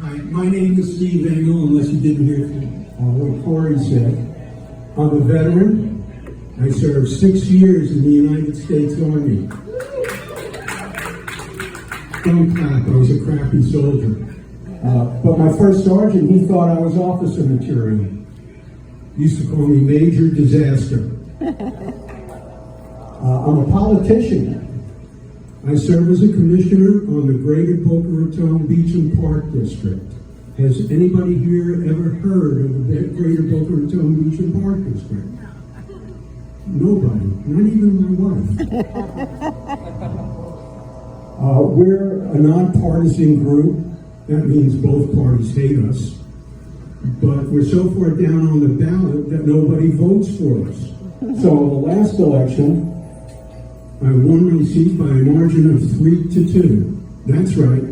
Hi, my name is Steve Engel, unless you didn't hear what Corey said. I'm a veteran. I served 6 years in the United States Army. Don't clap, I was a crappy soldier. But my first sergeant, he thought I was officer material. He used to call me Major Disaster. I'm a politician. I serve as a commissioner on the Greater Boca Raton Beach and Park District. Has anybody here ever heard of the Greater Boca Raton Beach and Park District? Nobody, not even my wife. We're a nonpartisan group. That means both parties hate us. But we're so far down on the ballot that nobody votes for us. So in the last election, I won my seat by a margin of 3-2. That's right.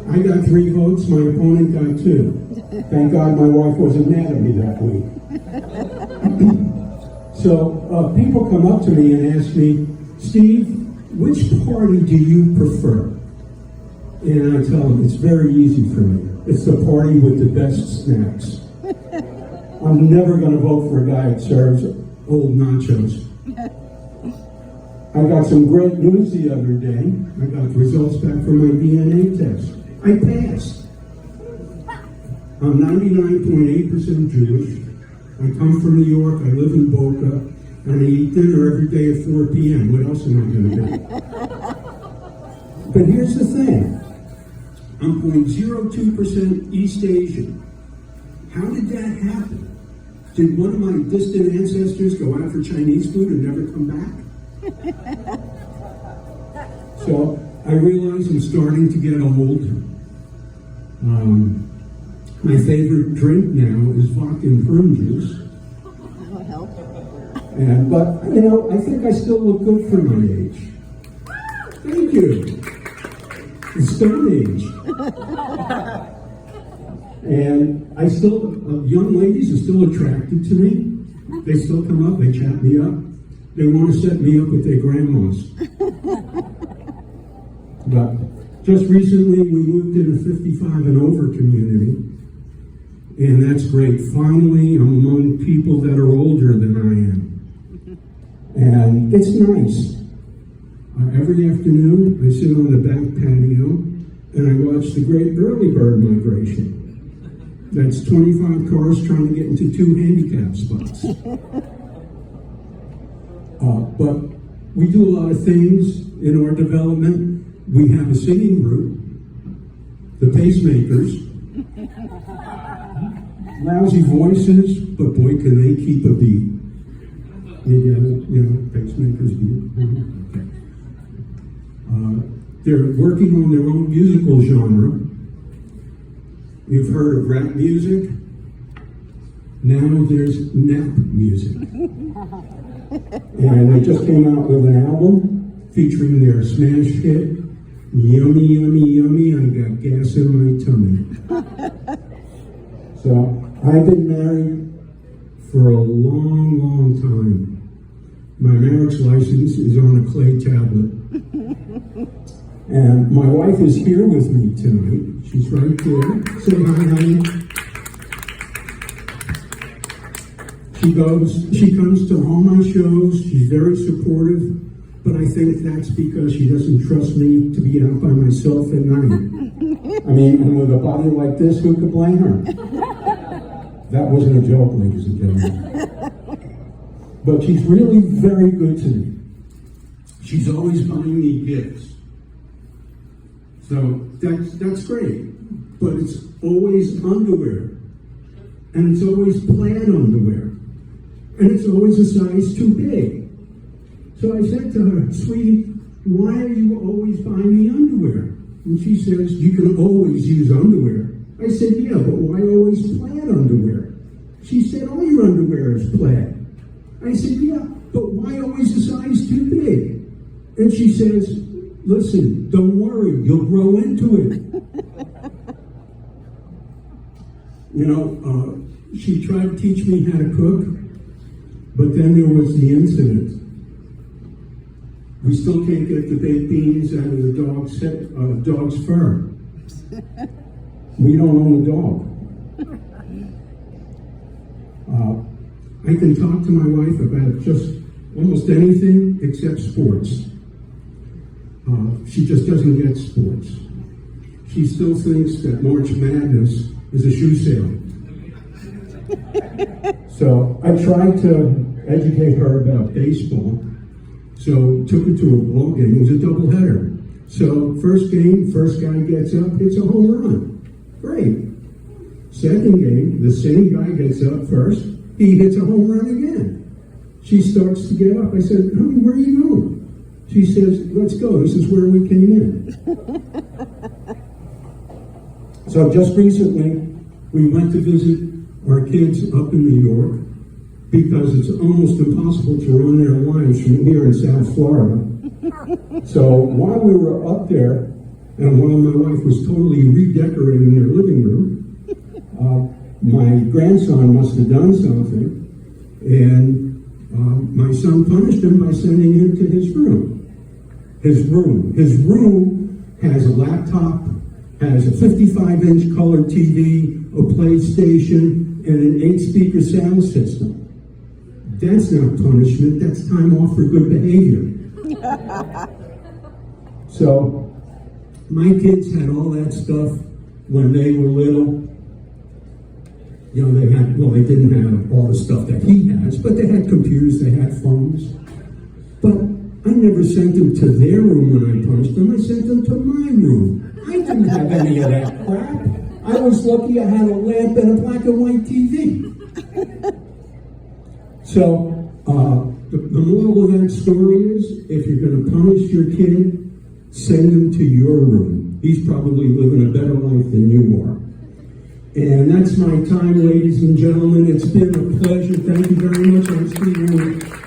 I got 3 votes, my opponent got 2. Thank God my wife wasn't mad at me that week. So people come up to me and ask me, Steve, which party do you prefer? And I tell them, it's very easy for me. It's the party with the best snacks. I'm never going to vote for a guy that serves old nachos. I got some great news the other day. I got the results back from my DNA test. I passed. I'm 99.8% Jewish. I come from New York. I live in Boca. And I eat dinner every day at 4 p.m. What else am I going to do? But here's the thing. I'm 0.02% East Asian. How did that happen? Did one of my distant ancestors go out for Chinese food and never come back? So I realize I'm starting to get old. My favorite drink now is vodka and prune juice. That'll help. But you know, I think I still look good for my age. Thank you. It's stone age. And I still, young ladies are still attracted to me. They still come up, they chat me up. They want to set me up with their grandmas. But just recently we moved in a 55 and over community. And that's great. Finally, I'm among people that are older than I am. And it's nice. Every afternoon, I sit on the back patio and I watch the great early bird migration. That's 25 cars trying to get into 2 handicap spots. But we do a lot of things in our development. We have a singing group, the Pacemakers. Lousy voices, but boy, can they keep a beat. You get it? You know, Pacemakers beat. Okay. They're working on their own musical genre. You've heard of rap music. Now there's nap music. And they just came out with an album featuring their smash hit, Yummy, Yummy, Yummy, I Got Gas in My Tummy. So, I've been married for a long, long time. My marriage license is on a clay tablet. And my wife is here with me tonight. She's right there. Say hi, honey. She comes to all my shows. She's very supportive, but I think that's because she doesn't trust me to be out by myself at night. I mean, and with a body like this, who could blame her? That wasn't a joke, ladies and gentlemen. But she's really very good to me. She's always buying me gifts. So that's great. But it's always underwear. And it's always plaid underwear. And it's always a size too big. So I said to her, sweetie, why are you always buying me underwear? And she says, you can always use underwear. I said, yeah, but why always plaid underwear? She said, all your underwear is plaid. I said, yeah, but why always a size too big? And she says, listen, don't worry, you'll grow into it. You know, she tried to teach me how to cook, but then there was the incident. We still can't get the baked beans out of the dog's fur. We don't own a dog. I can talk to my wife about just almost anything except sports. She just doesn't get sports. She still thinks that March Madness is a shoe sale. So I tried to educate her about baseball. So took her to a ball game. It was a doubleheader. So first game, first guy gets up, hits a home run. Great. Second game, the same guy gets up first, he hits a home run again. She starts to get up. I said, honey, where are you going? She says, let's go. This is where we came in. So just recently, we went to visit our kids up in New York because it's almost impossible to run their lives from here in South Florida. So while we were up there, and while my wife was totally redecorating their living room, my grandson must have done something, and my son punished him by sending him to his room. His room has a laptop, has a 55-inch color TV, a PlayStation, and an 8-speaker sound system. That's not punishment, that's time off for good behavior. So, my kids had all that stuff when they were little. You know, they didn't have all the stuff that he has, but they had computers, they had phones. But I never sent them to their room when I punished them, I sent them to my room. I didn't have any of that crap. I was lucky I had a lamp and a black and white TV. So, the moral of that story is, if you're going to punish your kid, send him to your room. He's probably living a better life than you are. And that's my time, ladies and gentlemen. It's been a pleasure. Thank you very much. I'm Steve Woolley.